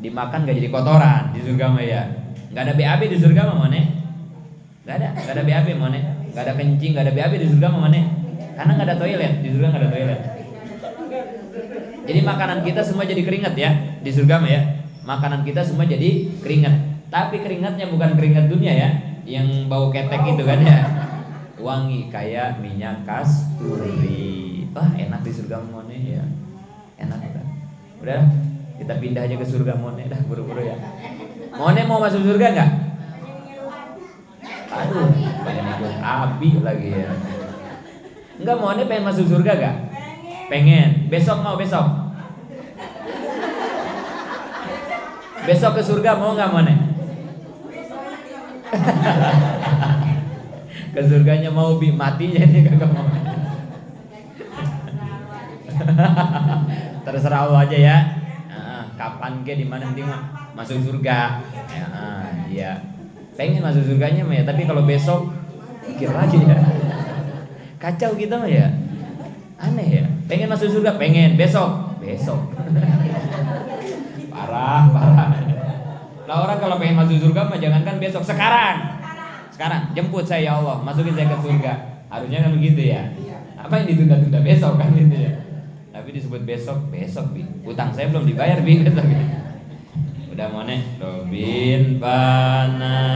Dimakan gak jadi kotoran di surga mah ya. Gak ada BAB di surga mah mon ya. Gak ada BAB mon ya. Gak ada kencing, gak ada BAB di surga mah mon ya. Karena gak ada toilet, di surga gak ada toilet. Jadi makanan kita semua jadi keringat ya di surga mah ya. Makanan kita semua jadi keringat. Tapi keringatnya bukan keringat dunia ya, yang bau ketek itu kan ya. Wangi kayak minyak kasturi. Wah enak di surga Mone ya. Enak kan. Udah kita pindah aja ke surga Mone dah buru-buru ya. Mone mau masuk surga enggak? Aduh, pengen ikut Abi lagi ya. Enggak, Mone pengen masuk surga enggak? Pengen. Besok mau besok. Besok ke surga mau nggak Mone? Ke surganya mau, matinya ini kagak mau. Terserah Allah aja ya. Kapan ke di mana nanti masuk surga. Iya. Pengen masuk surganya mah ya, tapi kalau besok pikir lagi ya. Kacau kita mah ya. Aneh ya. Pengen masuk surga, pengen besok. Parah. Lah orang kalau pengen masuk surga mah jangankan besok, sekarang jemput saya ya Allah, masukin saya ke surga. Harusnya kan begitu ya. Apa yang ditunda-tunda besok kan gitu ya. Tapi disebut besok Bi. Utang saya belum dibayar Bi. Udah Mone, Robin Bana.